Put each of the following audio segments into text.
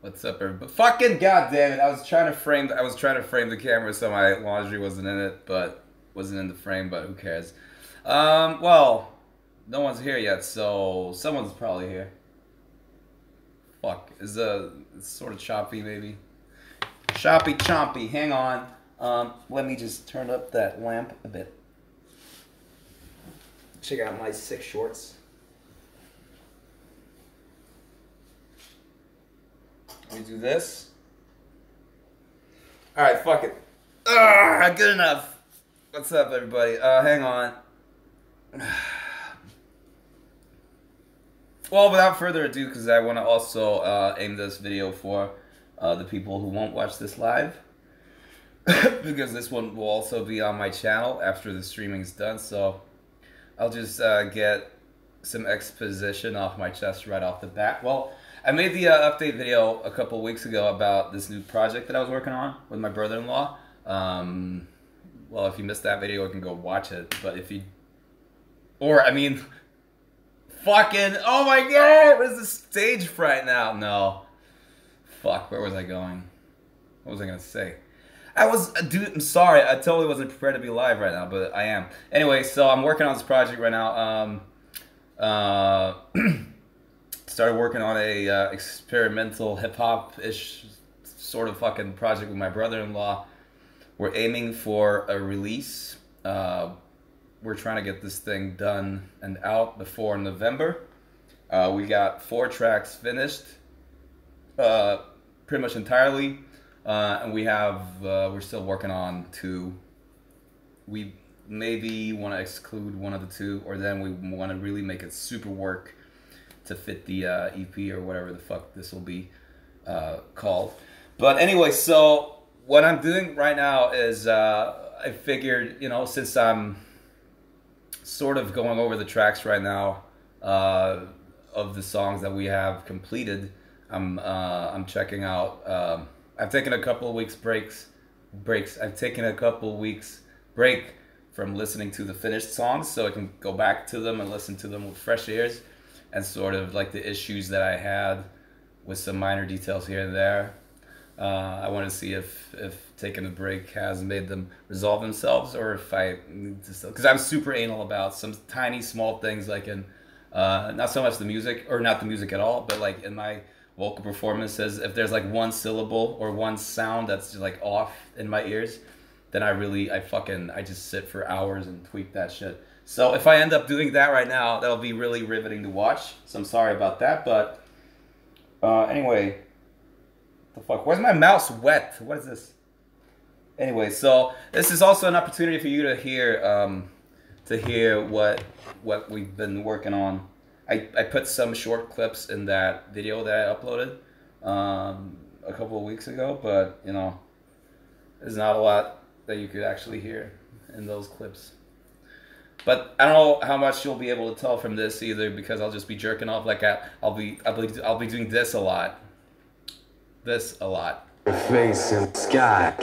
What's up, everybody? Fucking goddamn it! I was trying to frame the camera so my laundry wasn't in it, but wasn't in the frame. But who cares? Well, no one's here yet, so someone's probably here. Fuck, it's sort of choppy, maybe. Choppy, chompy. Hang on. Let me just turn up that lamp a bit. Check out my sick shorts. Let me do this. Alright, fuck it. Good enough. What's up, everybody? Hang on. Well, without further ado, because I want to also aim this video for the people who won't watch this live. Because this one will also be on my channel after the streaming is done, so I'll just get some exposition off my chest right off the bat. Well, I made the update video a couple weeks ago about this new project that I was working on with my brother-in-law. Well, if you missed that video, you can go watch it. But if you... Or, I mean... Fucking... Oh my god! What is this stage fright now? No. Fuck, where was I going? What was I gonna say? Dude, I'm sorry. I totally wasn't prepared to be live right now, but I am. Anyway, so I'm working on this project right now. Started working on a experimental hip-hop-ish sort of fucking project with my brother-in-law. We're aiming for a release. We're trying to get this thing done and out before November. We got 4 tracks finished, pretty much entirely. And we're still working on 2. We maybe want to exclude one of the 2, or then we want to really make it super work to fit the EP or whatever the fuck this will be called. But anyway, so what I'm doing right now is I figured, you know, since I'm sort of going over the tracks right now of the songs that we have completed, I'm checking out. I've taken a couple of weeks breaks. I've taken a couple of weeks break from listening to the finished songs, so I can go back to them and listen to them with fresh ears, and sort of like the issues that I had with some minor details here and there. I want to see if taking a break has made them resolve themselves, or if I need to still, because I'm super anal about some tiny small things, like in not so much the music, or not the music at all, but like in my vocal performances, if there's like one syllable or one sound that's just like off in my ears, then I just sit for hours and tweak that shit. So if I end up doing that right now, that'll be really riveting to watch. So I'm sorry about that, but anyway, the fuck? Where's my mouse wet? What is this? Anyway, so this is also an opportunity for you to hear what we've been working on. I put some short clips in that video that I uploaded a couple of weeks ago, but you know, there's not a lot that you could actually hear in those clips. But I don't know how much you'll be able to tell from this either, because I'll just be jerking off. Like I'll be doing this a lot. This a lot. Your face in the sky,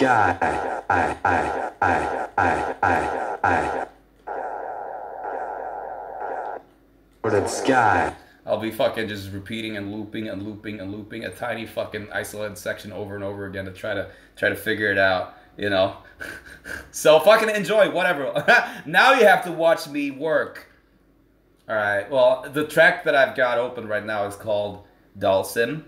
or the sky. I'll be fucking just repeating and looping and looping and looping a tiny fucking isolated section over and over again to try to figure it out, you know. So fucking enjoy, whatever. Now you have to watch me work. All right. Well, the track that I've got open right now is called Dalsim.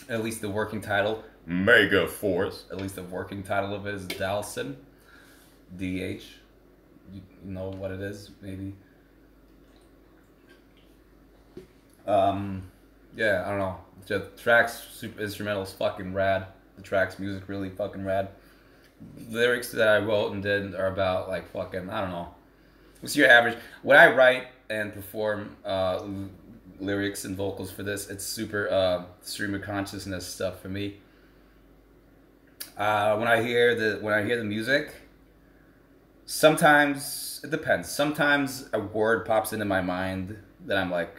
At least the working title. Mega Force. At least the working title of it is Dalsim. DH. You know what it is, maybe. Yeah, I don't know. The track's super instrumental is fucking rad. The track's music really fucking rad. The lyrics that I wrote and did are about like fucking, I don't know. What's your average? When I write and perform lyrics and vocals for this, it's super stream of consciousness stuff for me. When I hear the music, sometimes it depends. Sometimes a word pops into my mind that I'm like,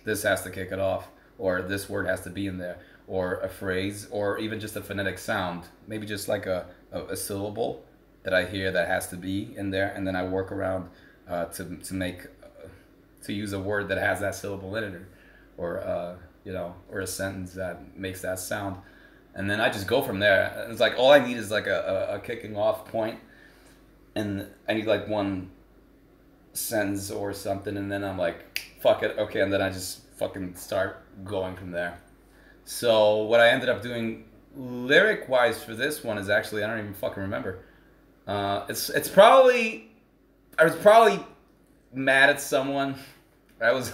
this has to kick it off, or this word has to be in there, or a phrase, or even just a phonetic sound, maybe just like a syllable that I hear that has to be in there, and then I work around to use a word that has that syllable in it, or you know, or a sentence that makes that sound. And then I just go from there. It's like all I need is like a kicking off point, and I need like one sentence or something, and then I'm like, fuck it, okay, and then I just fucking start going from there. So what I ended up doing lyric wise for this one is actually I don't even fucking remember. It's probably I was probably mad at someone. I was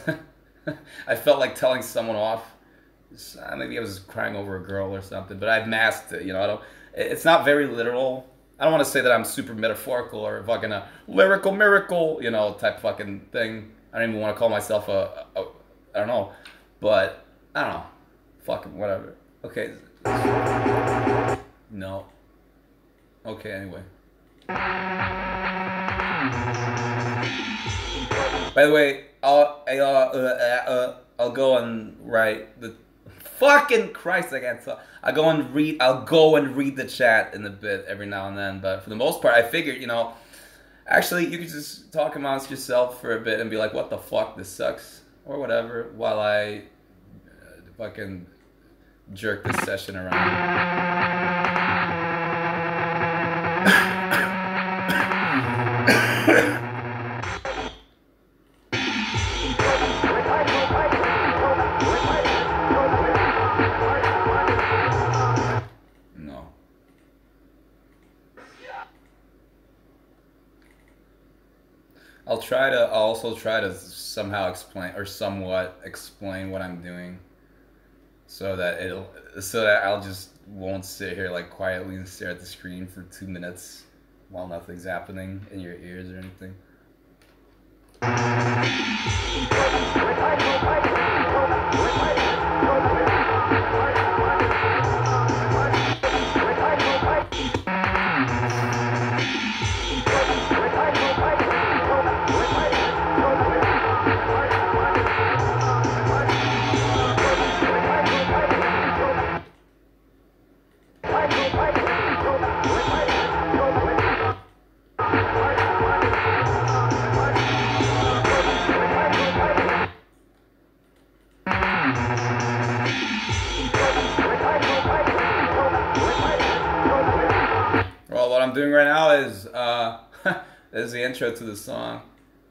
I felt like telling someone off. Maybe I was crying over a girl or something, but I've masked it. You know, I don't. It's not very literal. I don't want to say that I'm super metaphorical or fucking a lyrical miracle, you know, type fucking thing. I don't even want to call myself a I don't know, but I don't know. Fucking whatever. Okay. No. Okay. Anyway. By the way, I'll go and write the fucking Christ. I can't tell. I'll go and read the chat in a bit every now and then. But for the most part, I figured, you know, actually you could just talk amongst yourself for a bit and be like, "What the fuck? This sucks," or whatever, while I fucking jerk this session around. No. I'll also try to somehow explain or somewhat explain what I'm doing so that I'll just won't sit here like quietly and stare at the screen for 2 minutes while nothing's happening in your ears or anything. Well, what I'm doing right now is is the intro to the song,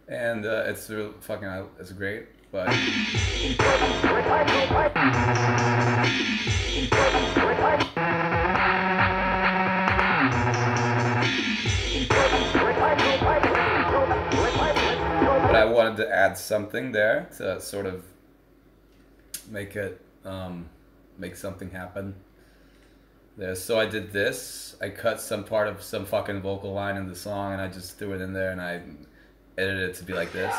and it's real fucking it's great, but. But I wanted to add something there to sort of make it make something happen there. So I did this. I cut some part of some fucking vocal line in the song, and I just threw it in there, and I edited it to be like this.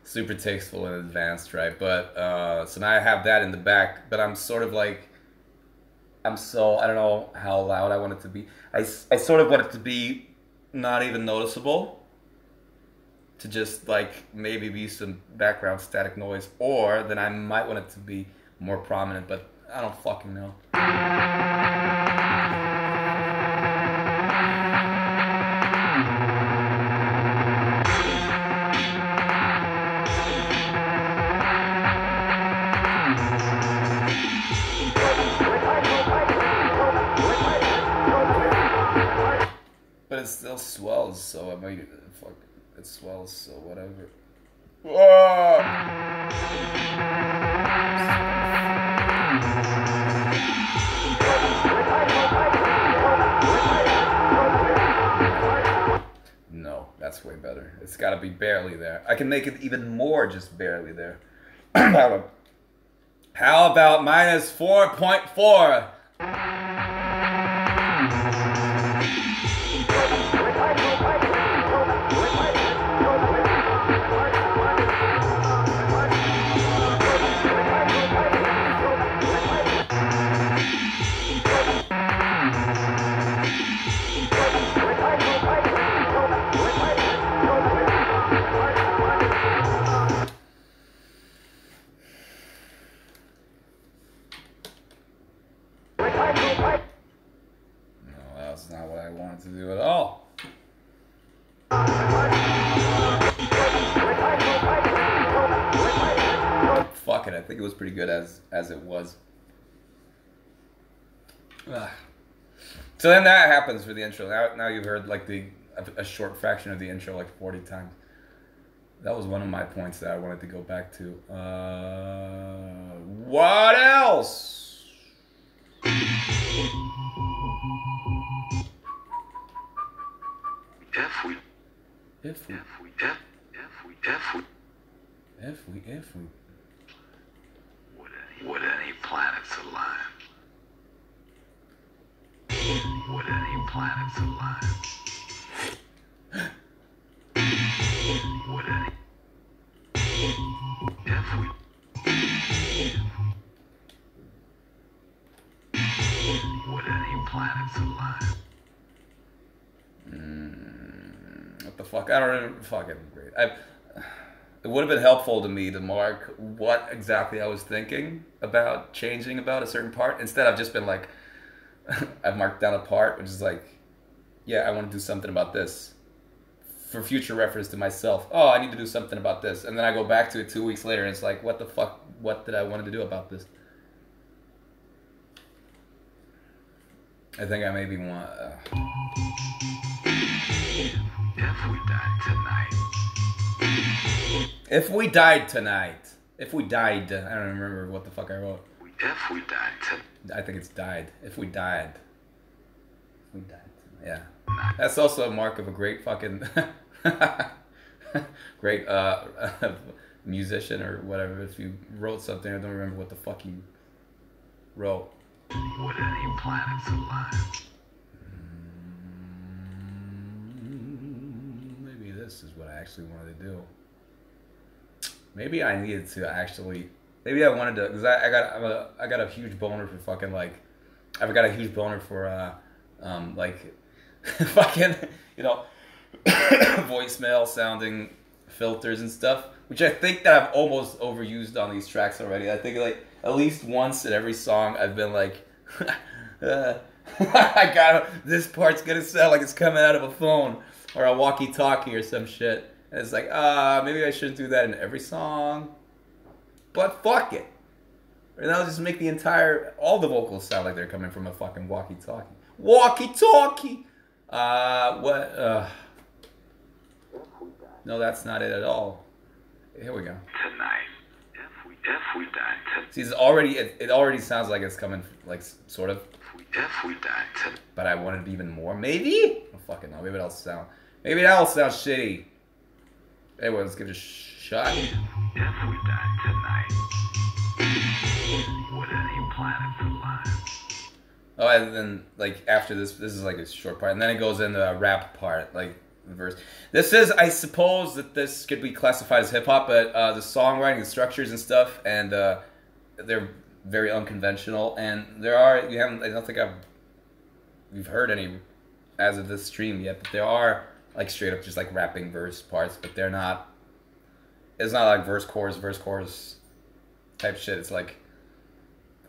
Super tasteful and advanced, right? But so now I have that in the back, but I'm sort of like, I don't know how loud I want it to be. I sort of want it to be not even noticeable, to just like maybe be some background static noise, or then I might want it to be more prominent, but I don't fucking know. But it still swells, so I mean, fuck, it swells, so whatever. No, that's way better. It's got to be barely there. I can make it even more just barely there. How about minus 4.4? that's not what I wanted to do at all. Fuck it, I think it was pretty good as it was. Ugh. So then that happens for the intro. Now you've heard like a short fraction of the intro like 40 times. That was one of my points that I wanted to go back to. What else? If we Would any planets align? Would any planets align? Would any? If we? Would any planets align? What the fuck? I don't even fucking great. It would have been helpful to me to mark what exactly I was thinking about changing about a certain part. Instead, I've just been like, I've marked down a part, which is like, yeah, I want to do something about this. For future reference to myself. Oh, I need to do something about this. And then I go back to it 2 weeks later and it's like, what the fuck? What did I want to do about this? I think I maybe want... If we died tonight. If we died tonight. If we died. I don't remember what the fuck I wrote. If we died tonight. I think it's died. If we died. If we died. Yeah. That's also a mark of a great fucking... great musician or whatever. If you wrote something, I don't remember what the fuck you wrote. Would any planets align? Maybe this is what I actually wanted to do. Maybe I needed to actually. Maybe I wanted to, because I got a huge boner for fucking like. I've got a huge boner for like fucking, you know, voicemail sounding filters and stuff, which I think that I've almost overused on these tracks already. I think like at least once in every song I've been like, I got this part's gonna sound like it's coming out of a phone or a walkie-talkie or some shit. And it's like, maybe I shouldn't do that in every song, but fuck it. And I'll just make all the vocals sound like they're coming from a fucking walkie-talkie. Walkie-talkie! No, that's not it at all. Here we go. Tonight. If we died tonight. See, it already sounds like it's coming, like, sort of. If we died tonight. But I wanted even more. Maybe? Oh, fucking no. Maybe that'll sound shitty. Anyway, let's give it a shot. If we died tonight. Would any planets align? Oh, and then, like, after this is like a short part. And then it goes into a rap part, like, the verse. This is, I suppose that this could be classified as hip-hop, but the songwriting, the structures and stuff, and they're very unconventional. And I don't think you've heard any as of this stream yet, but there are, like, straight up just, like, rapping verse parts, but they're not, it's not like verse, chorus type shit. It's like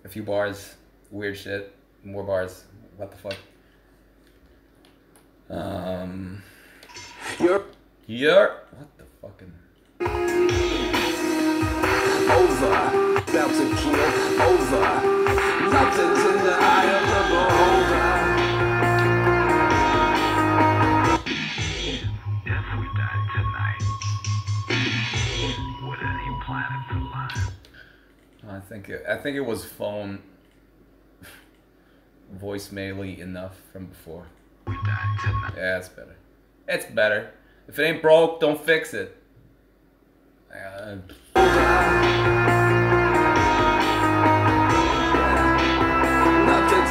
a few bars, weird shit. More bars. What the fuck? What the fucking? Over, about to kill, over. Nothing's in the eye of the beholder. If we died tonight, would any planets align? I think it was phone voicemail-y enough from before. We died tonight. Yeah, it's better. It's better. If it ain't broke, don't fix it. Nothing's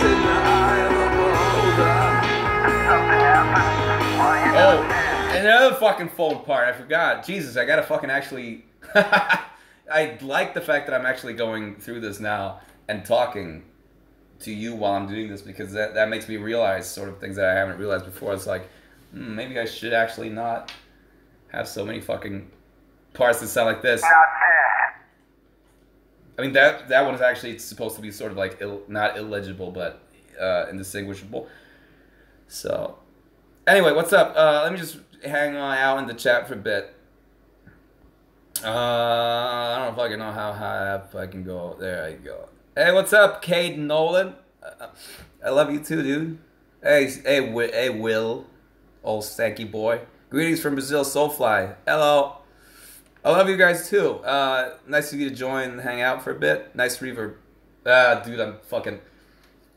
in the eye of the beholder. Oh, and another fucking phone part. I forgot. Jesus, I gotta fucking actually. I like the fact that I'm actually going through this now and talking to you while I'm doing this, because that makes me realize sort of things that I haven't realized before. It's like, maybe I should actually not have so many fucking parts that sound like this. I mean, that one is actually supposed to be sort of like not illegible, but indistinguishable. So, anyway, what's up? Let me just hang on out in the chat for a bit. I don't fucking know how high up I can go. There I go. Hey, what's up, Cade Nolan? I love you too, dude. Hey, Will, old stanky boy. Greetings from Brazil, Soulfly. Hello. I love you guys too. Nice of you to join and hang out for a bit. Nice reverb. Dude,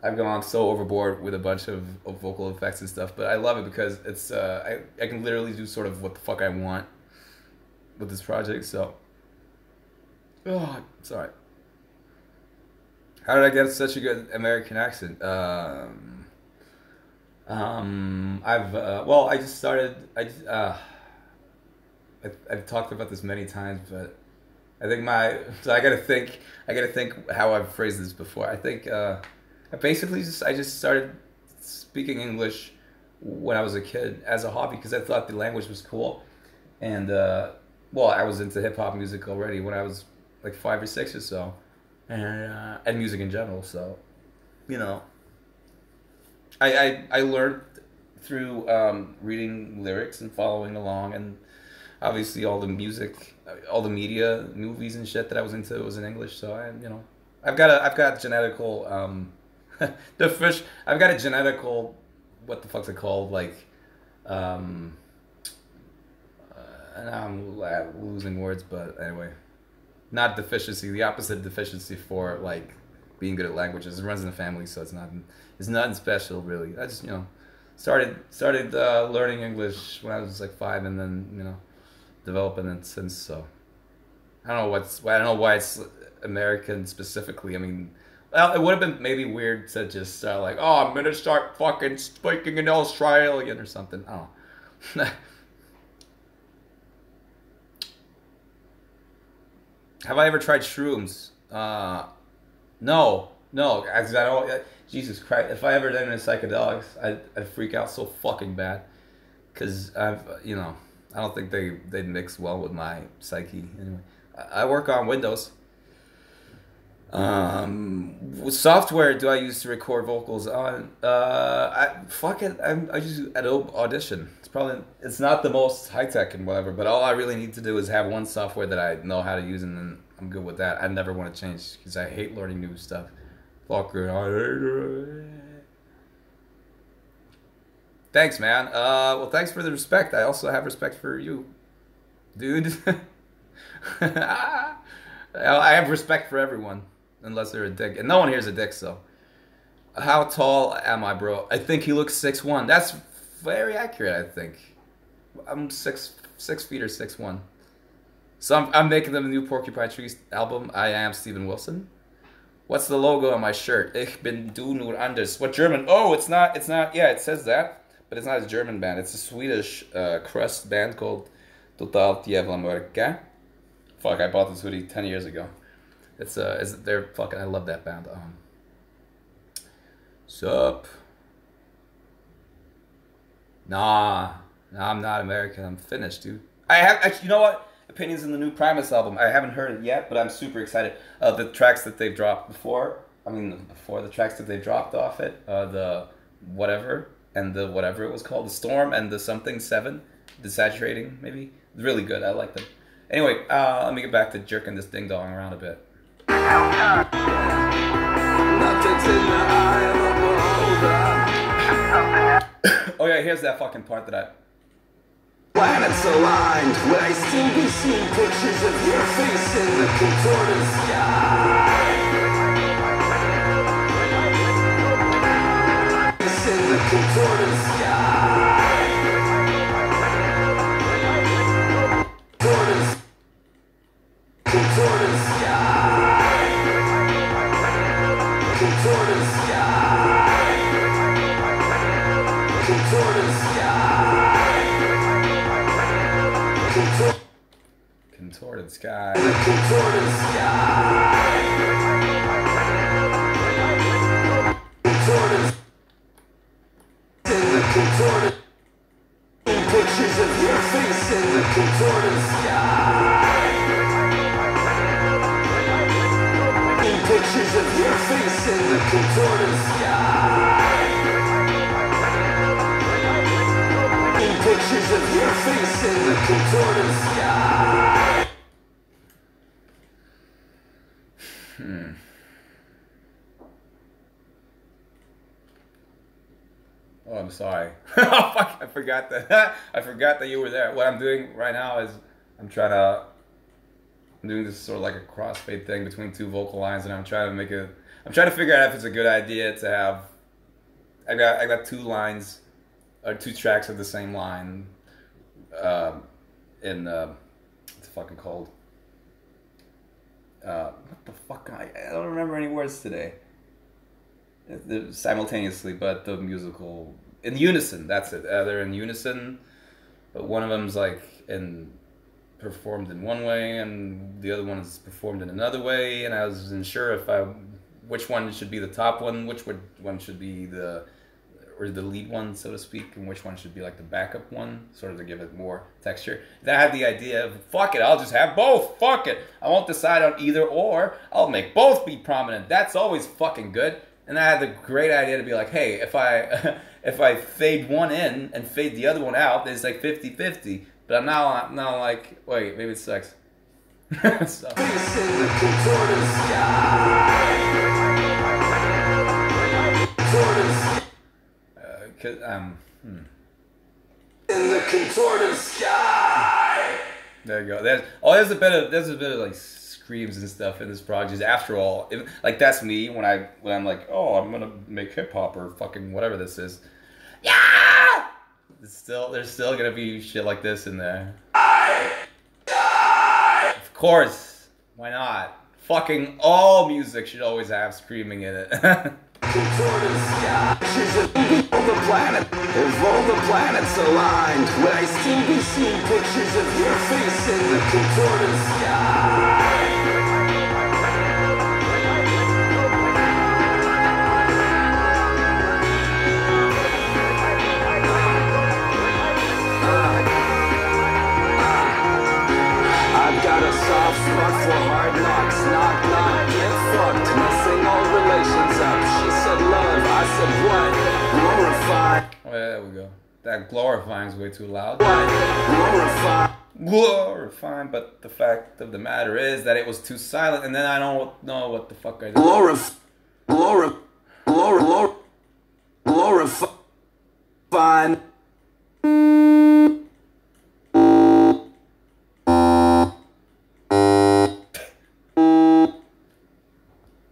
I've gone so overboard with a bunch of vocal effects and stuff, but I love it because it's I can literally do sort of what the fuck I want with this project. So, sorry. How did I get such a good American accent? Well, I just started. I've talked about this many times, but I think I gotta think how I've phrased this before. I think I just started speaking English when I was a kid as a hobby because I thought the language was cool, and well, I was into hip hop music already when I was like 5 or 6 or so, and music in general. So, you know, I learned through reading lyrics and following along, and obviously all the music, all the media, movies and shit that I was into was in English. So I've got genetical I've got a genetical, what the fuck's it called, like and I'm losing words, but anyway, not deficiency, the opposite of deficiency for like being good at languages. It runs in the family, so it's nothing special really. I just started learning English when I was like 5, and then developing it since. So I don't know why it's American specifically. I mean, well, it would have been maybe weird to just start like, oh, I'm gonna start fucking speaking in Australian or something. I don't know. Have I ever tried shrooms? No. I don't. Jesus Christ! If I ever did any psychedelics, I'd freak out so fucking bad, cause I don't think they'd mix well with my psyche. Anyway, I work on Windows. What software do I use to record vocals on? I use Adobe Audition. It's not the most high tech and whatever, but all I really need to do is have one software that I know how to use, and then I'm good with that. I never want to change because I hate learning new stuff. Thanks, man. Well, thanks for the respect. I also have respect for you, dude. I have respect for everyone, unless they're a dick. And no one here's a dick, so. How tall am I, bro? I think he looks 6'1". That's very accurate, I think. I'm 6 feet or 6'1". So I'm making them a new Porcupine Tree album. I am Steven Wilson. What's the logo on my shirt? Ich bin du nur anders. What German? Oh, it's not, yeah, it says that, but it's not a German band. It's a Swedish crust band called Totalt Jävla Mörka. Fuck, I bought this hoodie 10 years ago. They're fucking, I love that band. Sup? Nah, I'm not American. I'm Finnish, dude. I have, you know what? Opinions in the new Primus album. I haven't heard it yet, but I'm super excited. The tracks that they've dropped before the tracks that they dropped off it, the whatever, and the whatever it was called, the Storm and the something 7, Desaturating, maybe. Really good. I like them. Anyway, let me get back to jerking this ding dong around a bit. Oh yeah, here's that fucking part that I... Planets aligned, when I still be seeing pictures of your face in the contorted sky. In the contorted sky. Contorted sky. Contorted sky. Contorted sky. Contorted sky. Contorted sky. Contorted. In the contorted. Pictures of your face in the contorted sky. Pictures of your face in the contorted sky. pictures of your face in the contorted sky. Oh, I'm sorry. Fuck, I forgot that. I forgot that you were there. What I'm doing right now is I'm doing this sort of like a crossfade thing between two vocal lines, and I'm trying to figure out if it's a good idea to have. I got two lines, or two tracks of the same line. It's fucking cold. What the fuck? I don't remember any words today. They're simultaneously, but the musical in unison. That's it. They're in unison, but one of them's like performed in one way, and the other one is performed in another way. And I wasn't sure which one should be the top one, which one should be the lead one, so to speak, and which one should be like the backup one, sort of to give it more texture. Then I had the idea of, fuck it, I'll just have both. Fuck it. I won't decide on either or. I'll make both be prominent. That's always fucking good. And I had the great idea to be like, hey, if I fade one in and fade the other one out, it's like 50-50. But I'm now like, wait, maybe it sucks. So. In the contorted sky. There you go. There's a bit of like screams and stuff in this project. After all, like that's me when I'm like, oh, I'm gonna make hip hop or fucking whatever this is. Yeah. There's still gonna be shit like this in there. Of course. Why not? Fucking all music should always have screaming in it. Contorted sky. All the planet, of all the planets aligned, would I still be seeing pictures of your face in the contorted sky? I've got a soft spot for hard knocks, knock, knock, get fucked, messing all relations up. She said love, I said what? Glorify. Oh, yeah, there we go. That glorifying is way too loud. What? Glorify. Glorifying, but the fact of the matter is that it was too silent, and then I don't know what the fuck I did. Glorify.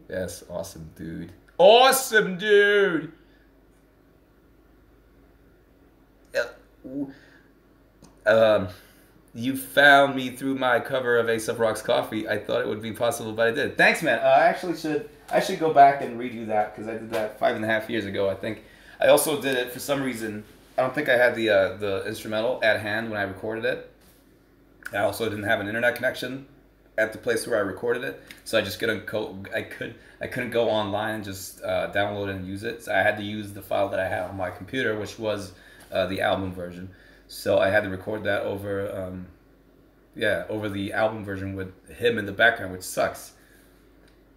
Yes, awesome, dude. Awesome, dude. You found me through my cover of A$AP Rock's Coffee. I thought it would be possible, but I did. Thanks, man. I should go back and redo that because I did that 5.5 years ago. I think I also did it for some reason. I don't think I had the instrumental at hand when I recorded it. I also didn't have an internet connection at the place where I recorded it, so I just couldn't go online and just download it and use it. So I had to use the file that I had on my computer, which was the album version. So I had to record that over the album version with him in the background, which sucks.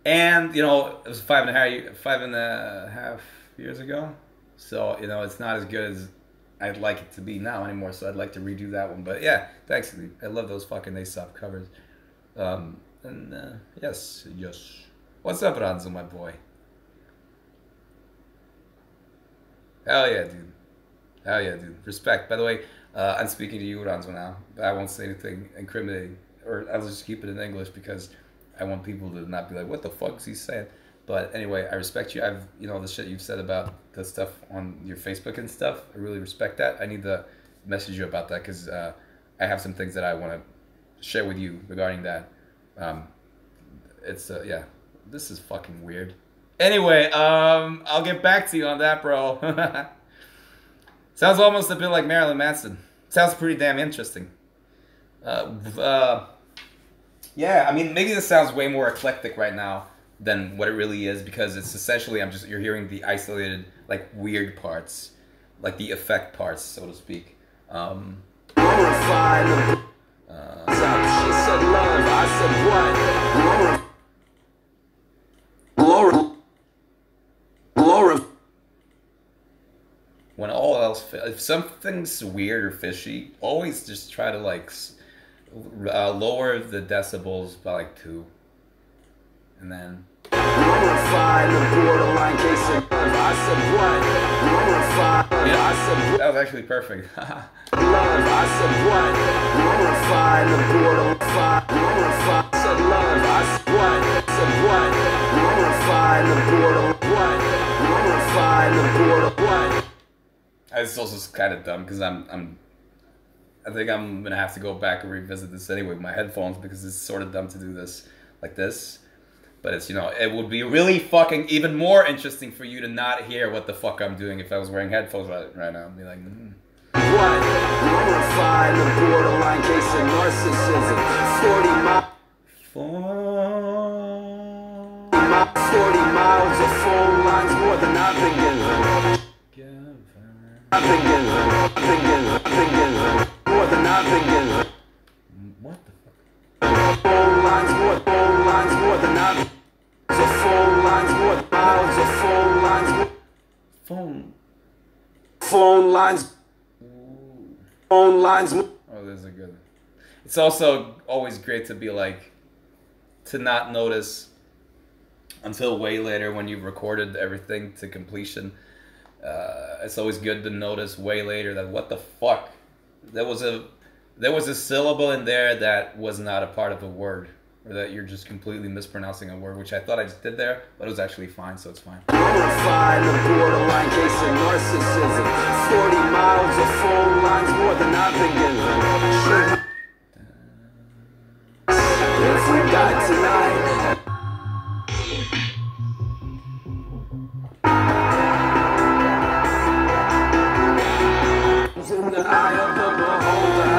And, you know, it was 5.5 years ago. So, you know, it's not as good as I'd like it to be now anymore. So I'd like to redo that one. But yeah, thanks. I love those fucking A$AP covers. Yes. What's up, Ranzo, my boy? Hell yeah, dude. Respect. By the way, I'm speaking to you, Ranzo, now. I won't say anything incriminating, or I'll just keep it in English because I want people to not be like, what the fuck is he saying? But anyway, I respect you. The shit you've said about the stuff on your Facebook and stuff, I really respect that. I need to message you about that because I have some things that I want to share with you regarding that. This is fucking weird. Anyway, I'll get back to you on that, bro. Sounds almost a bit like Marilyn Manson. Sounds pretty damn interesting. Yeah, I mean, maybe this sounds way more eclectic right now than what it really is because it's essentially you're hearing the isolated, like, weird parts, like the effect parts, so to speak. She said love, I said what? when all else, if something's weird or fishy, always just try to like lower the decibels by like 2, and then. Yeah, that was actually perfect. It's also kind of dumb because I think I'm gonna have to go back and revisit this anyway with my headphones because it's sort of dumb to do this like this. But it's, you know, it would be really fucking even more interesting for you to not hear what the fuck I'm doing if I was wearing headphones right now. I'd be like, What? Glorify the borderline case of narcissism. 40 miles of phone lines, more than I've been given. I've been given. More than I've been given. What the fuck? Phone lines, more than I've been. So phone lines, more miles of phone lines. Phone lines. Phone lines. Oh, those are good. It's also always great to be like, to not notice until way later when you've recorded everything to completion. It's always good to notice way later that what the fuck, there was a syllable in there that was not a part of the word, or that you're just completely mispronouncing a word, which I thought I just did there, but it was actually fine, so it's fine. Glorify the borderline case of narcissism. 40 miles of phone lines, more than I've been given. If we die tonight. In the eye of the beholder.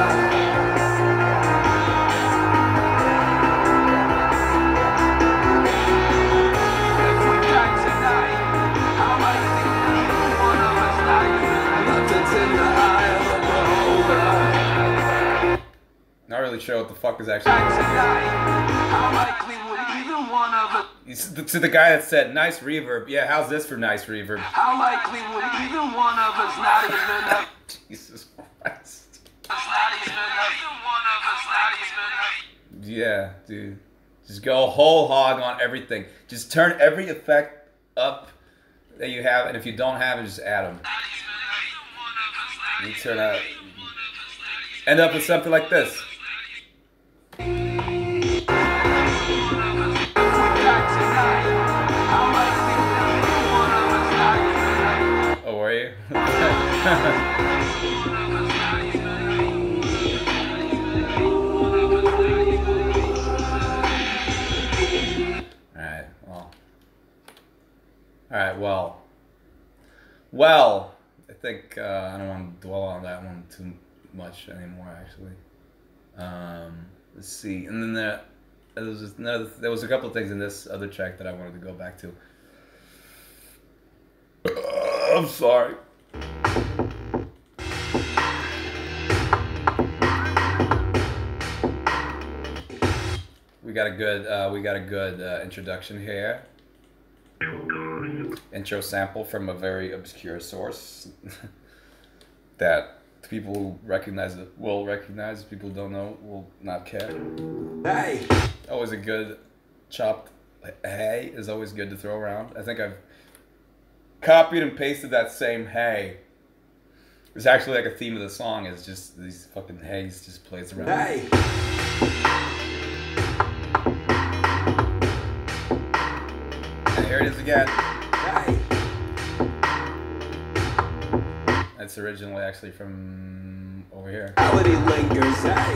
If we die tonight, how likely even one of us not even nothing's in the eye of the beholder. Not really sure what the fuck is actually going on. How likely would even one of us... To the guy that said, nice reverb. Yeah, how's this for nice reverb? How likely would even one of us not even have... Jesus Christ. Yeah, dude. Just go whole hog on everything. Just turn every effect up that you have, and if you don't have it, just add them. You turn out... End up with something like this. Oh, were you? Alright, well, I think I don't want to dwell on that one too much anymore, actually. Let's see, and then there was a couple of things in this other track that I wanted to go back to. I'm sorry. We got a good introduction here. Intro sample from a very obscure source that people who recognize it will recognize. People who don't know will not care. Hey, always a good chopped hey is always good to throw around. I think I've copied and pasted that same hey. It's actually like a theme of the song. Is just these fucking heys just plays around. Hey. And here it is again. Hey. That's originally actually from over here. Reality lingers, hey.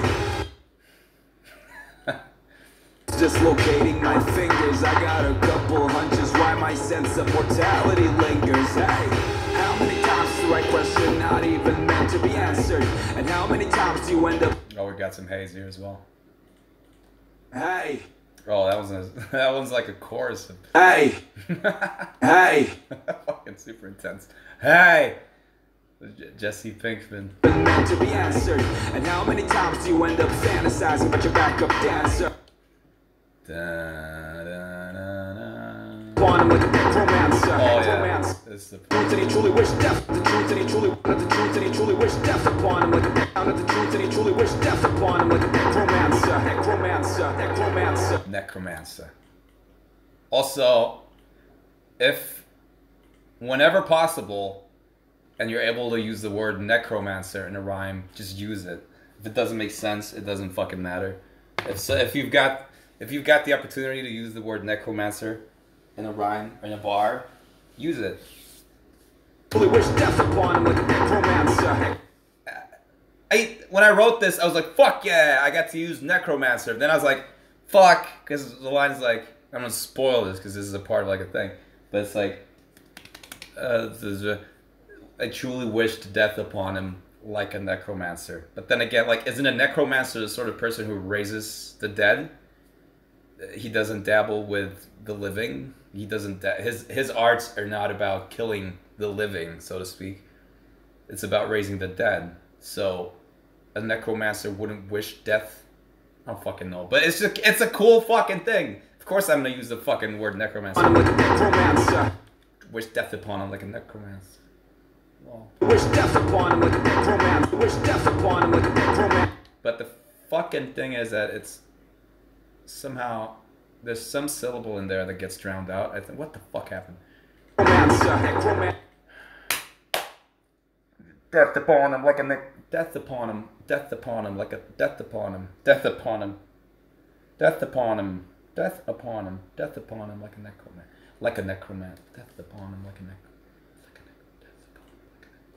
Dislocating my fingers, I got a couple hunches why my sense of mortality lingers, hey. How many times do I question not even meant to be answered? And how many times do you end up... Oh, we got some haze here as well. Hey. Oh, that one's like a chorus of... Hey. Hey. Fucking super intense. Hey. Jesse Pinkman. Meant to be answered. And how many times do you end up fantasizing about your backup dancer? Da, da, da, da. Quantum like a romancer. Oh yeah, this This is the truth that he truly wished death. The truth that he truly wanted. The truth that he truly wished death upon him. Like a down at the truth that he truly wished death upon him. Like a necromancer, necromancer, necromancer. necromancer. Also, if whenever possible, and you're able to use the word necromancer in a rhyme, just use it. If it doesn't make sense, it doesn't fucking matter. If you've got the opportunity to use the word necromancer in a rhyme or in a bar, use it. Truly wished death upon him like a necromancer. When I wrote this, I was like, fuck yeah, I got to use necromancer. Then I was like, fuck, because the line's like, I'm gonna spoil this because this is a part of like a thing. But it's like, I truly wished death upon him like a necromancer. But then again, like, isn't a necromancer the sort of person who raises the dead? He doesn't dabble with the living. He doesn't. His arts are not about killing the living, so to speak. It's about raising the dead. So, a necromancer wouldn't wish death. I don't fucking know, but it's a cool fucking thing. Of course, I'm gonna use the fucking word necromancer. Like a necromancer. Wish death upon him like a necromancer. Well. Wish death upon him like a necromancer. Wish death upon him like a necromancer. But the fucking thing is that it's somehow there's some syllable in there that gets drowned out. I think, what the fuck happened? Necromancer, necromancer. Death upon him like a death upon him. Death upon him like a death upon him. Death upon him. Death upon him. Death upon him. Death upon him like a necromancer. Like a necromancer. Death upon him like a necromancer.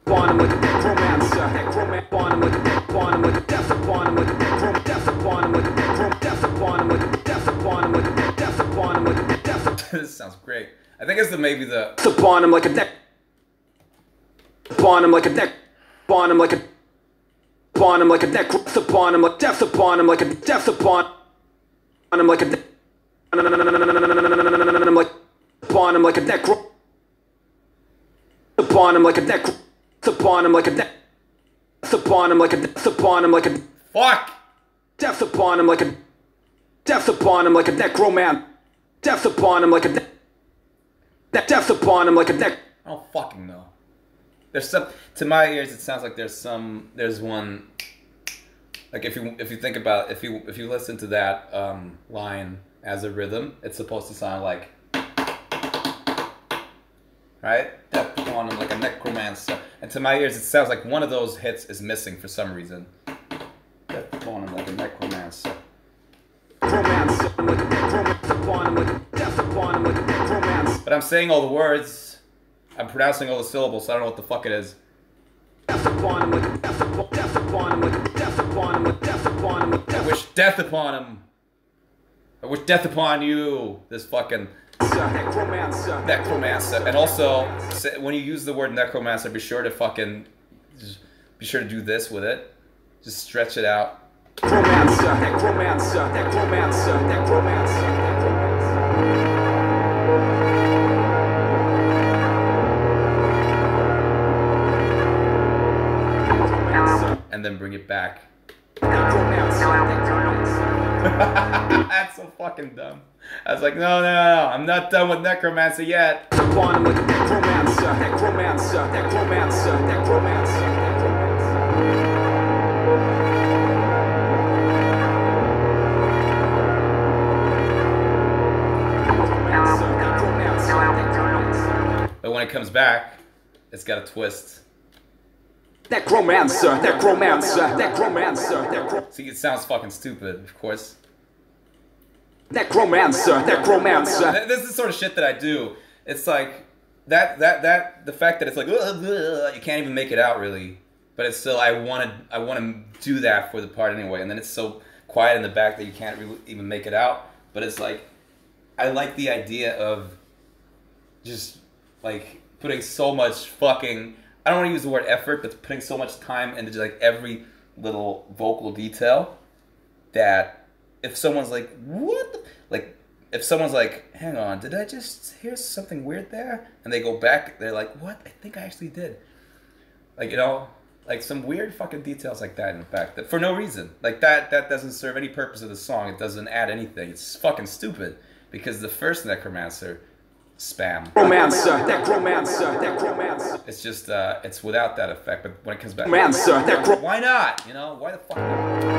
Upon him like a necromancer, necromancer. Upon him like a upon him like a death upon him like a necromancer. Death upon him like a necromancer. Death upon him like a death upon him like a death upon him like a death. This sounds great. I think it's maybe the Upon him like a neck. Upon him like a neck. Upon him like a. Upon him like a neck. Upon him like death upon him like a death upon him like a. Like upon him like a neck. Upon him like a neck. Upon him like a neck. Upon him like a. Upon him like a. fuck. Death upon him like a. Death upon him like a necroman. Death upon him like a. Death upon him like a neck. I don't fucking know. There's some, to my ears, it sounds like there's one, like if you think about, if you listen to that line as a rhythm, it's supposed to sound like, right? Death upon him like a necromancer. And to my ears, it sounds like one of those hits is missing for some reason. Death upon him like a necromancer. But I'm saying all the words. I'm pronouncing all the syllables, so I don't know what the fuck it is. I wish death upon him. I wish death upon you. This fucking necromancer. And also, when you use the word necromancer, be sure to fucking, be sure to do this with it. Just stretch it out. Necromancer, necromancer, necromancer, necromancer. And then bring it back. Necromancer. That's so fucking dumb. I was like, no, I'm not done with necromancer yet. Upon him like a necromancer, necromancer, necromancer, necromancer, necromancer. But when it comes back, it's got a twist. Necromancer, necromancer, necromancer, necromancer. See, it sounds fucking stupid, of course. Necromancer, necromancer. This is the sort of shit that I do. It's like the fact that it's like you can't even make it out really, but it's still I want to do that for the part anyway, and then it's so quiet in the back that you can't really even make it out. But it's like I like the idea of just like putting so much fucking, I don't want to use the word effort, but putting so much time into just like every little vocal detail that if someone's like, what? Like, if someone's like, hang on, did I just hear something weird there? And they go back, they're like, what? I think I actually did. Like, you know, like some weird fucking details like that in the back, that for no reason. Like that doesn't serve any purpose of the song. It doesn't add anything. It's fucking stupid. Because the first Necromancer spam. Romancer, that romancer, that romancer. It's just it's without that effect. But when it comes back, Romancer, that why not? You know, why the fuck not?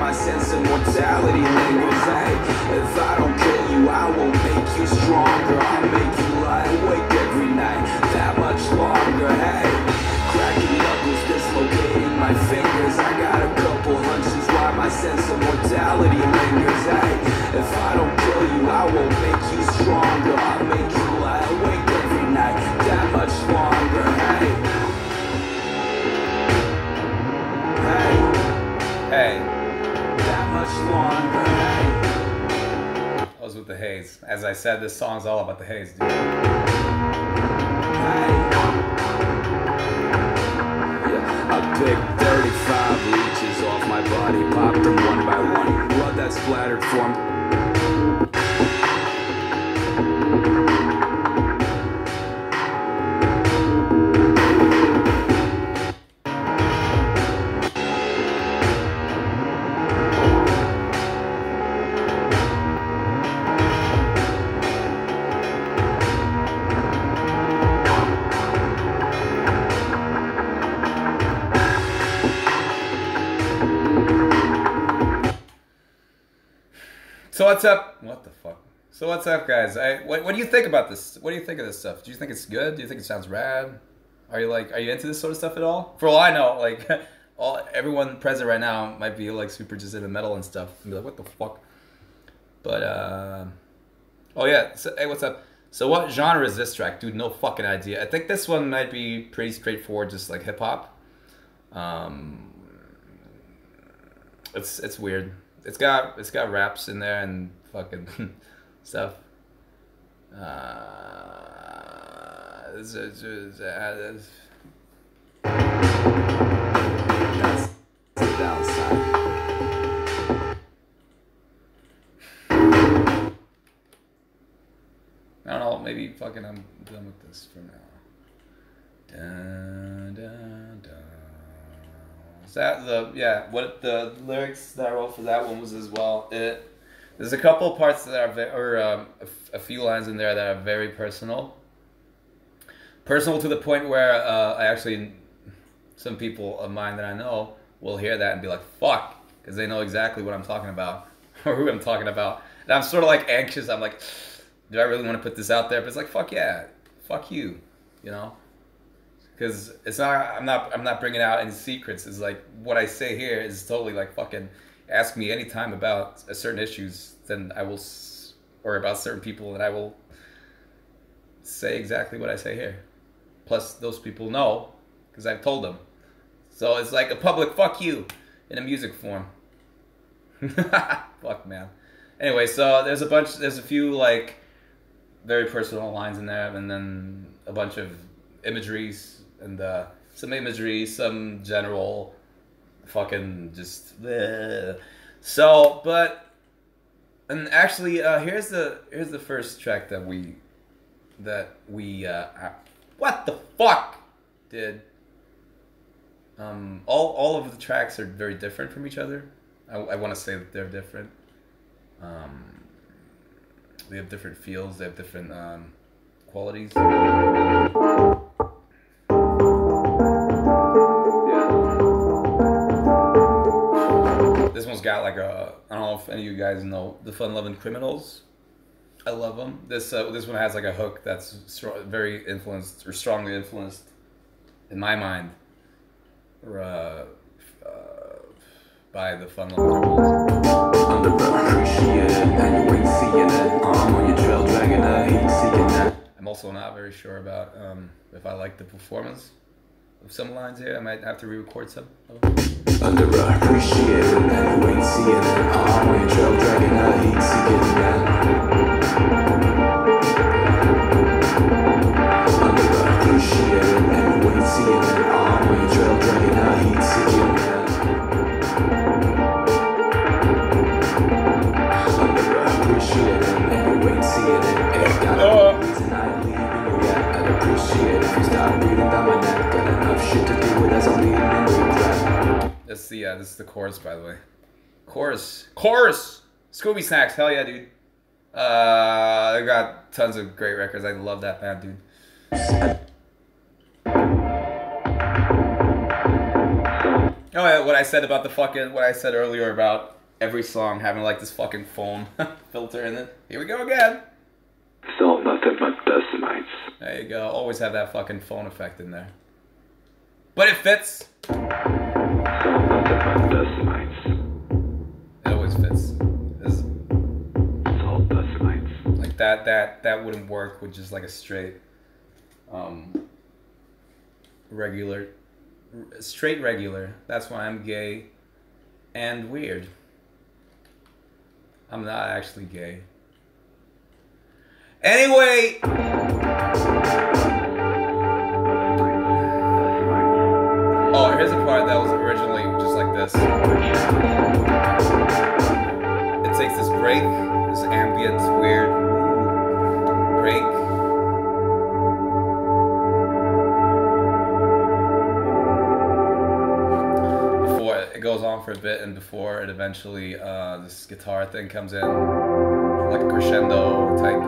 Sense of mortality lingers, hey. If I don't kill you, I will make you stronger. I'll make you lie awake every night, that much longer, hey. Cracking knuckles, dislocating my fingers. I got a couple hunches why my sense of mortality lingers, hey. If I don't kill you, I will make you stronger. I'll make you lie awake every night, that much longer, hey. Hey. Longer, hey. I was with the haze. As I said, this song's all about the haze, dude. Hey. Yeah, I picked 35 leeches off my body, popped them one by one. Blood that splattered formed. So what's up? What the fuck? So what's up, guys? What do you think about this? What do you think of this stuff? Do you think it's good? Do you think it sounds rad? Are you into this sort of stuff at all? For all I know, like everyone present right now might be like super just into metal and stuff and be like, what the fuck? But oh yeah. So, hey, what's up? So what genre is this track, dude? No fucking idea. I think this one might be pretty straightforward, just like hip hop. It's weird. It's got raps in there and fucking stuff. That's the downside. I don't know, maybe fucking I'm done with this for now. Dun, dun, dun. Is that what the lyrics that I wrote for that one was as well. There's a couple parts that are a few lines in there that are very personal. Personal to the point where I actually, some people of mine that I know will hear that and be like, fuck, because they know exactly what I'm talking about or who I'm talking about. And I'm sort of like anxious. I'm like, do I really want to put this out there? But it's like, fuck yeah, fuck you, you know? Because it's not, I'm not bringing out any secrets. It's like, what I say here is totally like fucking, ask me anytime about certain issues, then I will, or about certain people, and I will say exactly what I say here. Plus, those people know, because I've told them. So it's like a public fuck you in a music form. Fuck, man. Anyway, so there's a few like very personal lines in there, and then a bunch of imageries. And some imagery, some general fucking just bleh. So, but and actually here's the first track that we what the fuck did. All of the tracks are very different from each other. I want to say that they're different. They have different feels, they have different qualities. This one's got like a, I don't know if any of you guys know the Fun Loving Criminals. I love them. This one has like a hook that's very influenced or strongly influenced, in my mind, by the Fun Loving Criminals. I'm also not very sure about if I like the performance of some lines here. I might have to re-record some of them. Underappreciated and you ain't seeing it. When you trail dragging that heat, seeking that. Underappreciated this is the chorus, by the way. Chorus. Scooby Snacks. Hell yeah, dude. They got tons of great records. I love that band, dude. Oh yeah, what I said earlier about every song having like this fucking phone filter in it. Here we go again. So nothing but dust mites. There you go. Always have that fucking phone effect in there. But it fits. So nothing but dust mites. It always fits. It's So dust mites. like that wouldn't work with just like a straight regular. That's why I'm gay and weird. I'm not actually gay. Anyway. Oh, here's a part that was originally just like this. It takes this break, this ambient, weird break. Before it goes on for a bit, and before it eventually, this guitar thing comes in, like a crescendo type.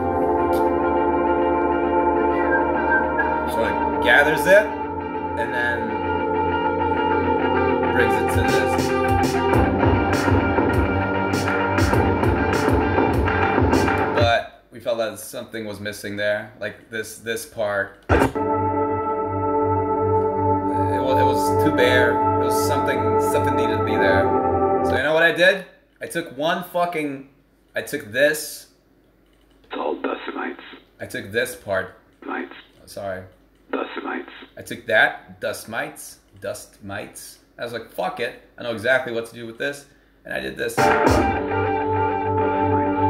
So it gathers it, and then brings it to this. But we felt that something was missing there, like this part. It was too bare. It was something needed to be there. So you know what I did? I took this. It's all dust mites. I took this part. Mites. Oh, sorry. Dust mites. I took that, dust mites. I was like, fuck it. I know exactly what to do with this. And I did this. I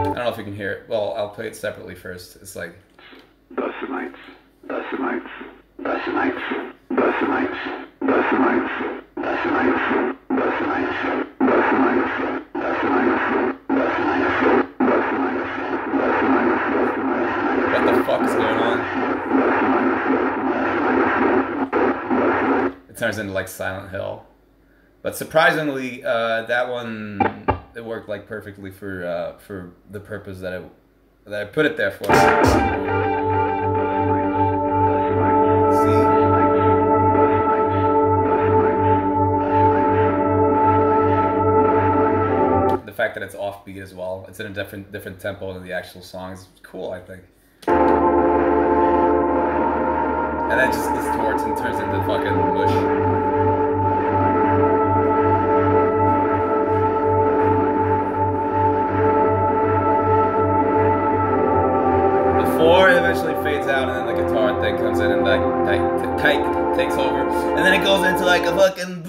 don't know if you can hear it. Well, I'll play it separately first. It's like... Dust mites. Dust mites. Dust mites. Dust mites. Dust mites. Dust mites. Dust mites. Dust mites. Dust mites. Dust mites. Dust mites. Dust mites. What the fuck is going on? It turns into like Silent Hill. But surprisingly, that one, it worked like perfectly for the purpose that I put it there for. See? The fact that it's offbeat as well. It's in a different tempo than the actual song is cool, I think. And then just distorts and turns into fucking mush. Before it eventually fades out and then the guitar thing comes in and like takes over. And then it goes into like a fucking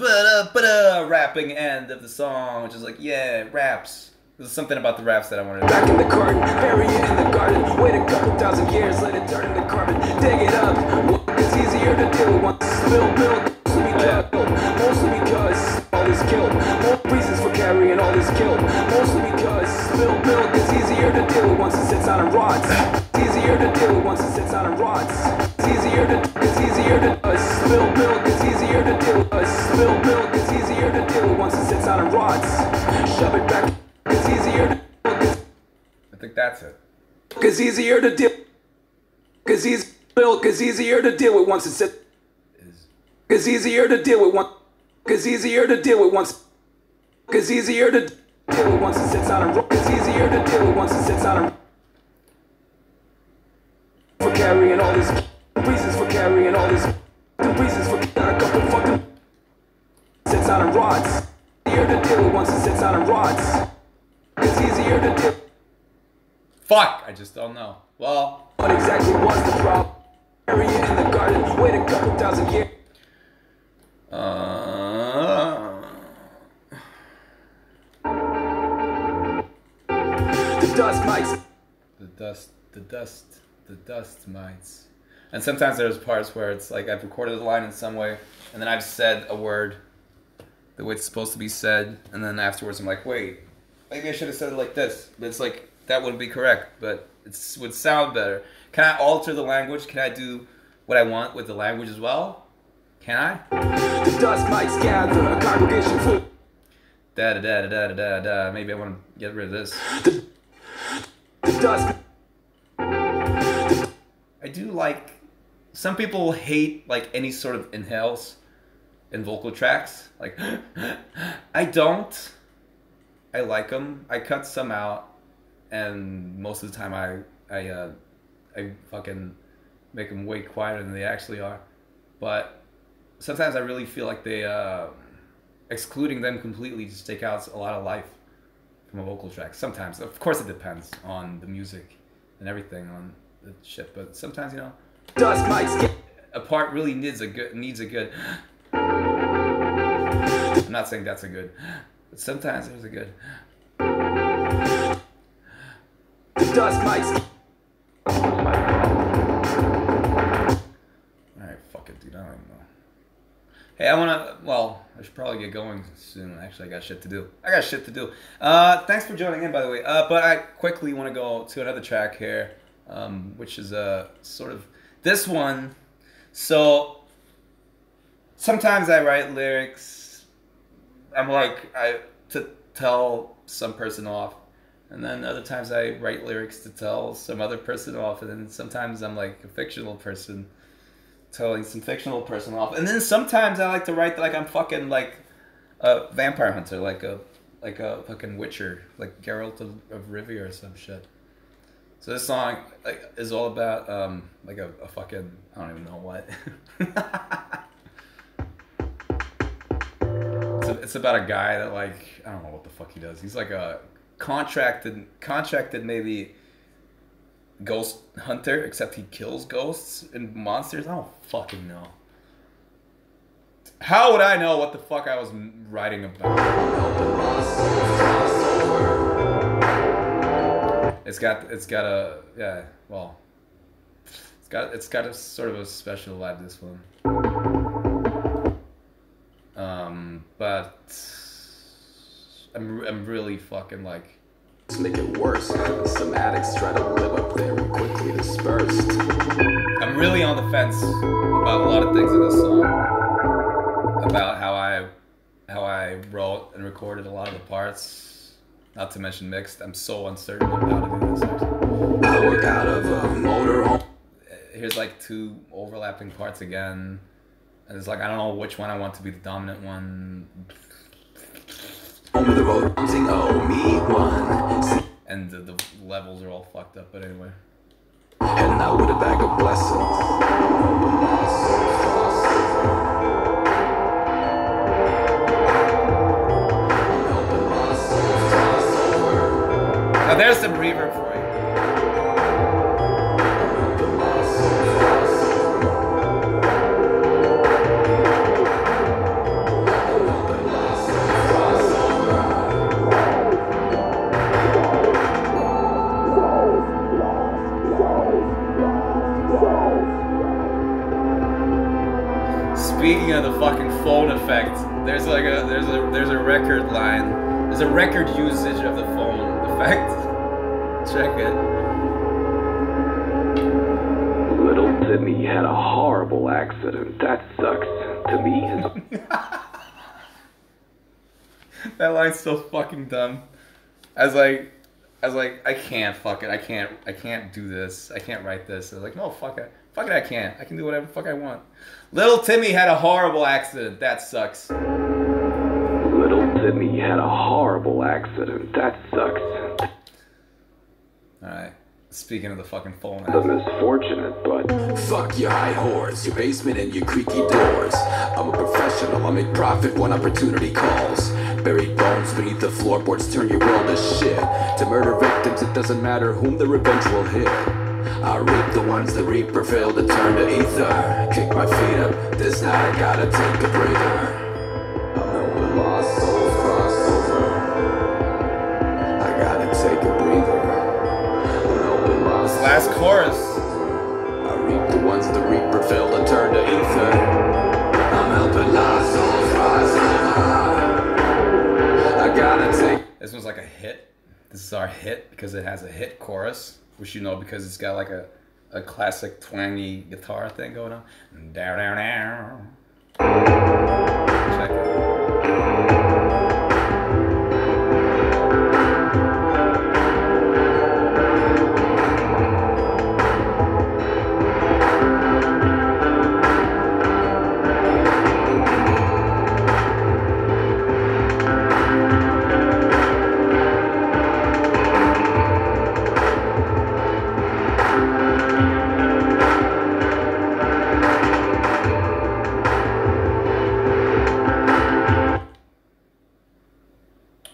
rapping end of the song, which is like, yeah, raps. There's something about the raps that I wanted to Back in the garden, bury it in the garden. Wait a couple thousand years, let it turn into carbon. Dig it up, it's easier to do once spilled milk. Mostly because all is killed. More reasons for carrying all is killed. Mostly because spilled milk is easier to do once it sits on and rots. It's easier to do once it sits on and rots. It's easier to spilled milk is easier to do. Spilled milk is easier to do once it sits on and rots. Shove it back. It's easier to I think that's it. It's easier to deal. Milk is easier to deal with once it sits. It's easier to deal with one. It's easier to deal with once. It's easier to deal with once it sits on a. It's easier to deal with once it sits on a. For carrying all this. Reasons for carrying all this. The reasons for carrying a couple fucking. Sits on a rods. Easier to deal with once it sits on a rods. It's easier to deal. Fuck! I just don't know. Well. What exactly was the problem? Bury it in the garden. Wait a couple thousand years. The dust mites. The dust mites. And sometimes there's parts where it's like I've recorded the line in some way, and then I've said a word the way it's supposed to be said, and then afterwards I'm like, wait, maybe I should have said it like this. But it's like, that wouldn't be correct, but it would sound better. Can I alter the language? Can I do what I want with the language as well? Can I? The dust mites gather, a congregation full. Da da da da da da da. Maybe I want to get rid of this. The dust. I do like. Some people hate like any sort of inhales in vocal tracks. Like, I don't. I like them. I cut some out, and most of the time I fucking make them way quieter than they actually are. But sometimes I really feel like they excluding them completely just take out a lot of life from a vocal track. Sometimes, of course, it depends on the music and everything on the shit. But sometimes, you know, Dust mites get. a part really needs a good. I'm not saying that's a good, but sometimes there's a good. The dust mites get. Alright, fuck it, dude. I don't even know. Hey, I should probably get going soon. Actually, I got shit to do. Thanks for joining in, by the way. But I quickly want to go to another track here, which is sort of this one. So sometimes I write lyrics. I'm like to tell some person off, and then other times I write lyrics to tell some other person off, and then sometimes I'm like a fictional person telling some fictional person off, and then sometimes I like to write like I'm fucking like a vampire hunter, like a fucking witcher, like Geralt of Rivia or some shit. So this song like is all about like a fucking, I don't even know what. It's about a guy that like, I don't know what the fuck he does. He's like a contracted maybe ghost hunter, except he kills ghosts and monsters. I don't fucking know. How would I know what the fuck I was writing about? It's got a, yeah, well, it's got a sort of a special vibe, this one. But I'm really fucking like, Let's make it worse. Some addicts try to live up there and quickly dispersed. I'm really on the fence about a lot of things in this song. About how I wrote and recorded a lot of the parts, not to mention mixed. I'm so uncertain of how to do this actually. I work out of a motorhome. Here's like two overlapping parts again. And it's like, I don't know which one I want to be the dominant one. Over the road, bouncing, oh, me one. And the levels are all fucked up, but anyway. Heading out with a bag of blessings. Now there's some reverb for you. Speaking of the fucking phone effect, there's like there's a record line. There's a record usage of the phone effect. Check it. Little Timmy had a horrible accident. That sucks. To me, his That line's so fucking dumb. I was like, I can't do this. I can't write this. I was like, no, fuck it, I can't. I can do whatever the fuck I want. Little Timmy had a horrible accident. That sucks. Little Timmy had a horrible accident. That sucks. Alright. Speaking of the fucking phone. The misfortunate, but Fuck your high horse, your basement and your creaky doors. I'm a professional, I make profit when opportunity calls. Buried bones beneath the floorboards turn your world to shit. To murder victims, it doesn't matter whom the revenge will hit. I reap the ones the reaper failed to turn to ether. Kick my feet up, this night I gotta take a breather. I'm helping lost souls cross over. I gotta take a breather. I'm helping lost Last chorus. I reap the ones the reaper failed to turn to ether. I'm helping lost souls rise over. I gotta take. This one's like a hit. This is our hit because it has a hit chorus, which you know because it's got like a classic twangy guitar thing going on. Down, down, down. Check it.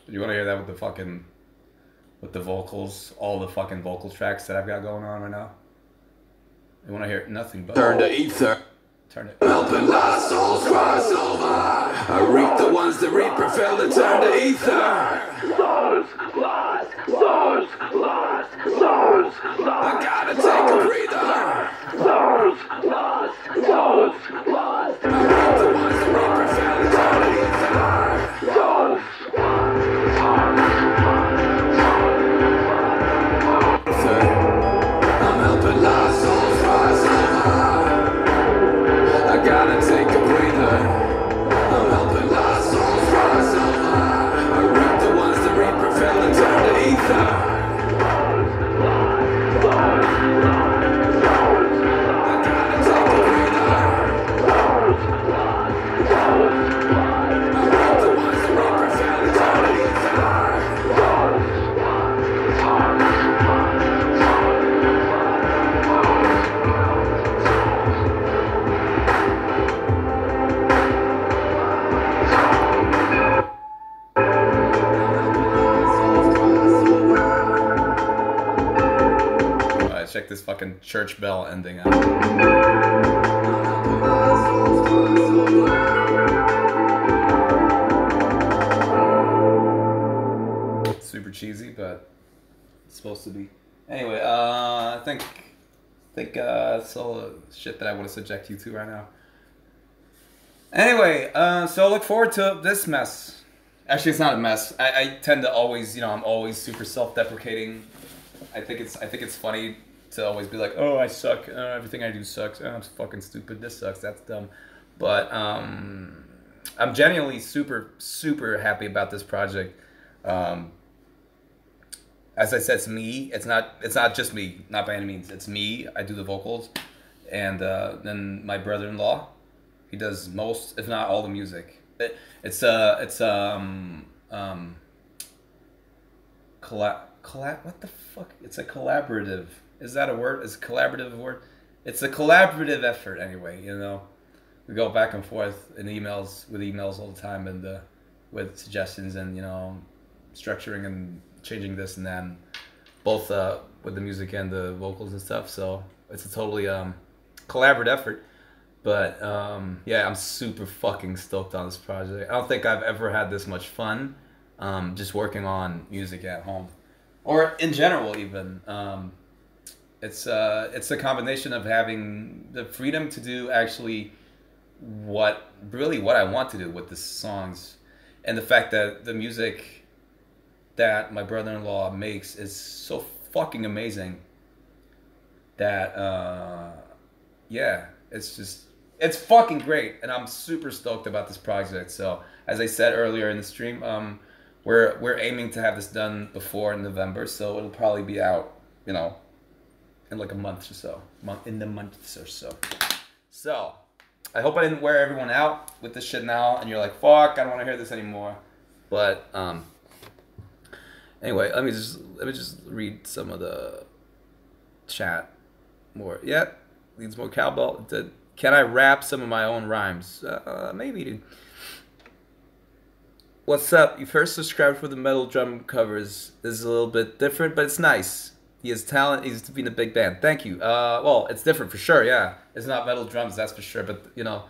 You want to hear that with the fucking, with the vocals, all the fucking vocal tracks that I've got going on right now? You want to hear nothing but... Turn to ether. Turn it. Helping lost souls cross over. I reap the ones that reap prevail to turn to ether. Souls lost, souls lost, souls lost. I gotta take a breather. Souls lost, souls lost. I reap the ones that reap prevail to turn to ether. Souls I'm helping lost souls cross over. I gotta take a breather. I'm helping lost souls cross over. I reap the ones that reap prevail and turn to ether. I gotta take a breather. I reap the ones that reap prevail and turn to ether. Check this fucking church bell ending out. Super cheesy, but it's supposed to be. Anyway, I think that's all the shit that I want to subject you to right now. Anyway, so look forward to this mess. Actually, it's not a mess. I tend to always, you know, I'm always super self-deprecating. I think it's funny to always be like, oh, I suck, everything I do sucks, I'm fucking stupid, this sucks, that's dumb. But I'm genuinely super happy about this project. As I said, it's me. It's not just me, not by any means. It's me. I do the vocals, and then my brother-in-law, he does most, if not all, the music. What the fuck? It's a collaborative. Is that a word? Is collaborative a word? It's a collaborative effort anyway, you know. We go back and forth in emails all the time, and with suggestions and, you know, structuring and changing this and that, both with the music and the vocals and stuff. So it's a totally collaborative effort. But yeah, I'm super fucking stoked on this project. I don't think I've ever had this much fun just working on music at home, or in general even. It's a combination of having the freedom to do actually what I want to do with the songs, and the fact that the music that my brother-in-law makes is so fucking amazing that yeah, it's fucking great, and I'm super stoked about this project. So as I said earlier in the stream, we're aiming to have this done before November, so it'll probably be out, you know, in like a month or so. So I hope I didn't wear everyone out with this shit now, and you're like, fuck, I don't want to hear this anymore. But anyway, let me just read some of the chat more. Yeah, needs more cowbell. Can I rap some of my own rhymes? Maybe, dude. What's up? You first subscribed for the metal drum covers. This is a little bit different, but it's nice. He has talent. He's to be in a big band. Thank you. Well, it's different for sure. Yeah, it's not metal drums, that's for sure. But you know,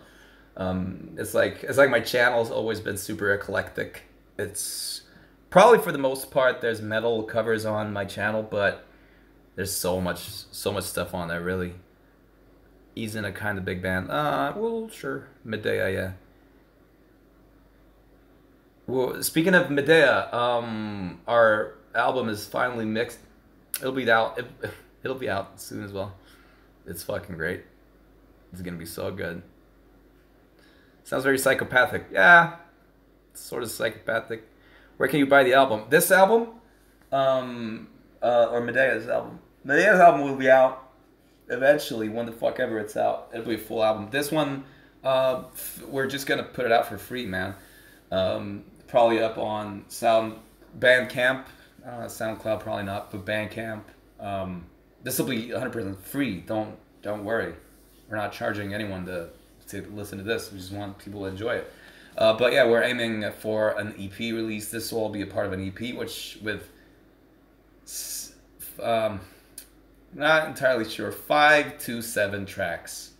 it's like my channel's always been super eclectic. It's probably for the most part there's metal covers on my channel, but there's so much stuff on there. Really, he's in a kind of big band. Well, sure, Medea, yeah. Well, speaking of Medea, our album is finally mixed. It'll be out. It'll be out soon as well. It's fucking great. It's gonna be so good. Sounds very psychopathic. Yeah, it's sort of psychopathic. Where can you buy the album? This album, or Medea's album? Medea's album will be out eventually. When the fuck ever it's out, it'll be a full album. This one, we're just gonna put it out for free, man. Probably up on Bandcamp. SoundCloud probably not, but Bandcamp. This will be 100% free. Don't worry. We're not charging anyone to listen to this. We just want people to enjoy it. But yeah, we're aiming for an EP release. This will be a part of an EP, which with um, not entirely sure, 5 to 7 tracks.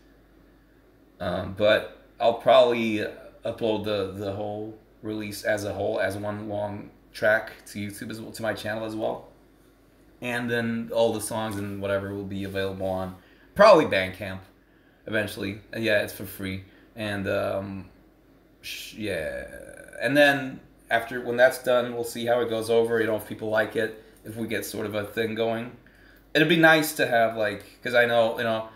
But I'll probably upload the whole release as a whole as one long track to YouTube as well, to my channel as well. And then all the songs and whatever will be available on probably Bandcamp eventually. And yeah, it's for free. And yeah, and then after when that's done, we'll see how it goes over. You know, if people like it, if we get sort of a thing going. It'd be nice to have like, because I know, you know,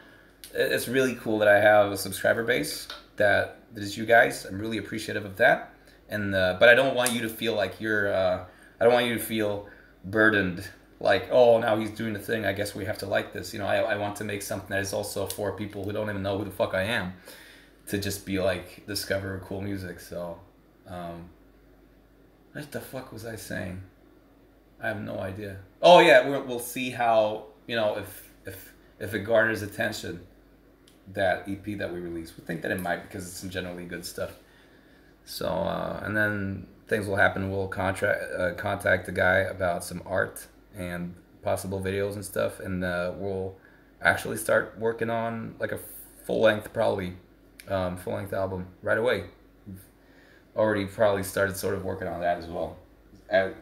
it's really cool that I have a subscriber base that is you guys. I'm really appreciative of that. And but I don't want you to feel like you're. I don't want you to feel burdened. Like, oh, now he's doing the thing. I guess we have to like this. You know, I want to make something that is also for people who don't even know who the fuck I am, to just be like discover cool music. So, what the fuck was I saying? I have no idea. Oh yeah, we'll see how, you know, if it garners attention, that EP that we release. We think that it might, because it's some generally good stuff. So and then things will happen. We'll contact the guy about some art and possible videos and stuff, and we'll actually start working on like a full-length album right away. We've already probably started sort of working on that as well,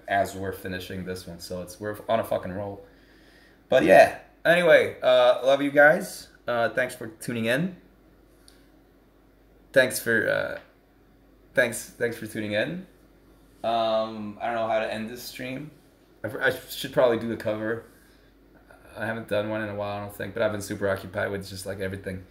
as we're finishing this one. So we're on a fucking roll. But yeah, anyway, love you guys. Thanks for tuning in. Thanks for tuning in. I don't know how to end this stream. I should probably do the cover. I haven't done one in a while, I don't think, but I've been super occupied with just like everything.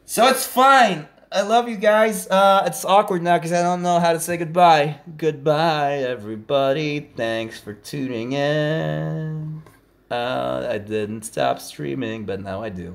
So it's fine. I love you guys. It's awkward now because I don't know how to say goodbye. Goodbye, everybody. Thanks for tuning in. I didn't stop streaming, but now I do.